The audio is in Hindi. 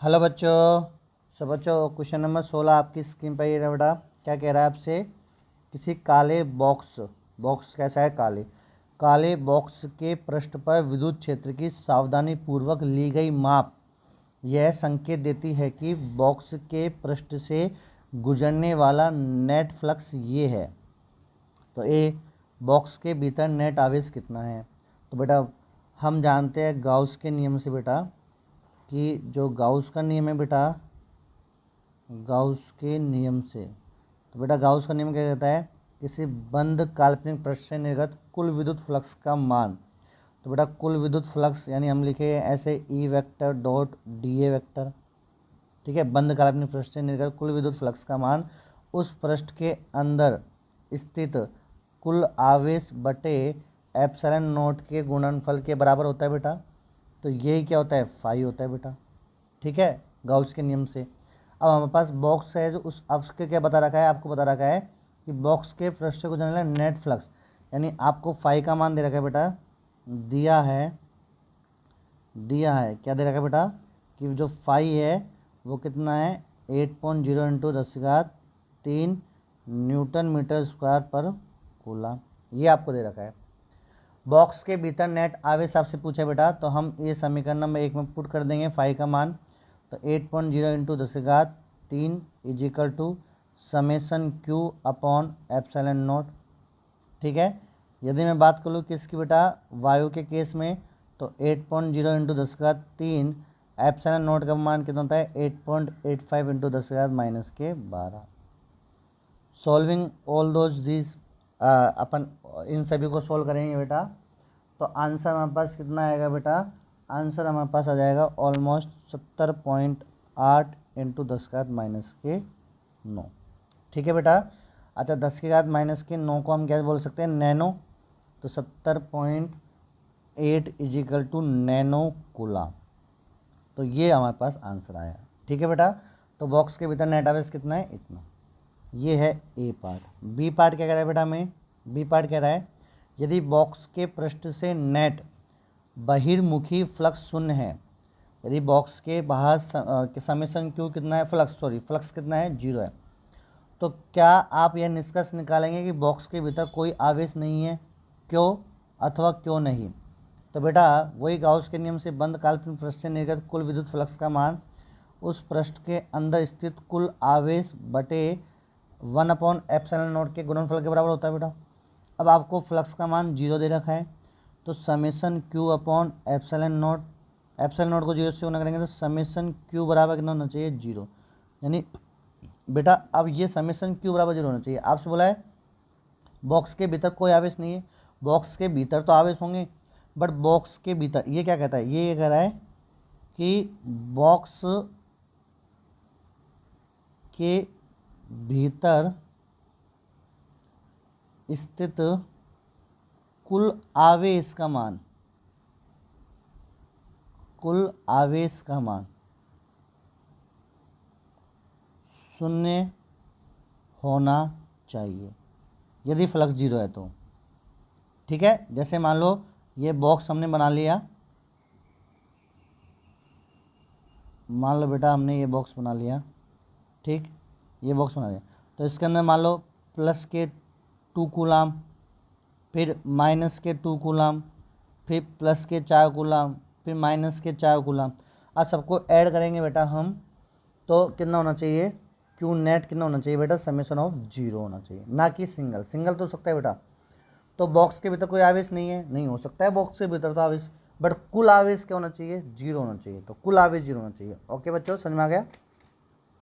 हेलो बच्चों। सब बच्चों, क्वेश्चन नंबर 16 आपकी स्क्रीन पर ये रहा बेटा। क्या कह रहा है आपसे? किसी काले बॉक्स बॉक्स कैसा है? काले बॉक्स के पृष्ठ पर विद्युत क्षेत्र की सावधानी पूर्वक ली गई माप यह संकेत देती है कि बॉक्स के पृष्ठ से गुजरने वाला नेट फ्लक्स ये है। तो ए, बॉक्स के भीतर नेट आवेश कितना है? तो बेटा हम जानते हैं गाउस के नियम से बेटा कि जो गाउस का नियम है बेटा, गाउस के नियम से, तो बेटा गाउस का नियम क्या कहता है? किसी बंद काल्पनिक पृष्ठ से निर्गत कुल विद्युत फ्लक्स का मान। तो बेटा कुल विद्युत फ्लक्स यानी हम लिखे ऐसे E vector dot D A vector, ठीक है। बंद काल्पनिक पृष्ठ से निर्गत कुल विद्युत फ्लक्स का मान उस पृष्ठ के अंदर स्थित कुल आवेश बटे एप्सिलॉन नॉट के गुणनफल के बराबर होता है बेटा। तो यही क्या होता है? फाई होता है बेटा, ठीक है, गाउस के नियम से। अब हमारे पास बॉक्स है, जो उस अब के क्या बता रखा है, आपको बता रखा है कि बॉक्स के पृष्ठ से गुजरने वाला नेट फ्लक्स, यानी आपको फाई का मान दे रखा है बेटा, दिया है क्या दे रखा है बेटा कि जो फाई है वो कितना है? 8.0 इंटू 10⁻³ न्यूटन मीटर स्क्वायर पर कूलम, ये आपको दे रखा है। बॉक्स के भीतर नेट आवेश आपसे पूछा बेटा, तो हम ये समीकरण नंबर 1 में पुट कर देंगे फाई का मान। तो 8.0 into 10⁻³ is equal to summation q upon epsilon naught, ठीक है। यदि मैं बात करूँ किसकी बेटा, वायु के केस में, तो 8.0 इंटू 10⁻³ एप्सिलॉन नॉट का मान कितना होता है? 8.85 into 10⁻⁻12। Solving all those these, अपन इन सभी को सॉल्व करेंगे बेटा, तो आंसर हमारे पास कितना आएगा बेटा? आंसर हमारे पास आ जाएगा ऑलमोस्ट 70.8 इंटू 10⁻⁻9, ठीक है बेटा। अच्छा 10⁻⁻9 को हम क्या बोल सकते हैं? नैनो। तो 70.8 इजिकल टू नैनो कूलम। तो ये हमारे पास आंसर आया, ठीक है बेटा। तो बॉक्स के भीतर नेट आवेश कितना है? इतना। ये है ए पार्ट। बी पार्ट क्या कह रहा है बेटा हमें? बी पार्ट कह रहा है यदि बॉक्स के पृष्ठ से नेट बहिर्मुखी फ्लक्स शून्य है, यदि बॉक्स के बाहर समेसन क्यू कितना है? फ्लक्स कितना है? 0 है, तो क्या आप यह निष्कर्ष निकालेंगे कि बॉक्स के भीतर कोई आवेश नहीं है? क्यों अथवा क्यों नहीं? तो बेटा वही गाउस के नियम से बंद काल्पनिक पृष्ठ से निर्गत कुल विद्युत फ्लक्स का मान उस पृष्ठ के अंदर स्थित कुल आवेश बटे 1/एप्सिलॉन नॉट के गुणनफल के बराबर होता है बेटा। अब आपको फ्लक्स का मान 0 दे रखा है, तो summation q upon epsilon not को 0 से गुना करेंगे तो समेसन क्यू बराबर कितना होना चाहिए? 0। यानी बेटा अब ये समेसन क्यू बराबर 0 होना चाहिए। आपसे बोला है बॉक्स के भीतर कोई आवेश नहीं है, बॉक्स के भीतर तो आवेश होंगे, बट बॉक्स के भीतर ये क्या कहता है? ये कह रहा है कि बॉक्स के भीतर स्थित कुल आवेश का मान शून्य होना चाहिए यदि फ्लक्स 0 है तो, ठीक है। जैसे मान लो ये बॉक्स हमने बना लिया, मान लो बेटा हमने ये बॉक्स बना लिया, ठीक, ये बॉक्स बना लिया, तो इसके अंदर मान लो प्लस के 2 कूलम, फिर माइनस के 2 कूलम, फिर प्लस के 4 कूलम, फिर माइनस के 4 कूलम। अब सबको ऐड करेंगे बेटा हम, तो कितना होना चाहिए? क्यू नेट कितना होना चाहिए बेटा? समेसन ऑफ 0 होना चाहिए, ना कि सिंगल तो हो सकता है बेटा। तो बॉक्स के भीतर कोई आवेश नहीं है, नहीं हो सकता है बॉक्स के भीतर तो आवेश, बट कुल आवेश क्या होना चाहिए? 0 होना चाहिए। तो कुल आवेश 0 होना चाहिए। ओके बच्चों, समझ में आ गया?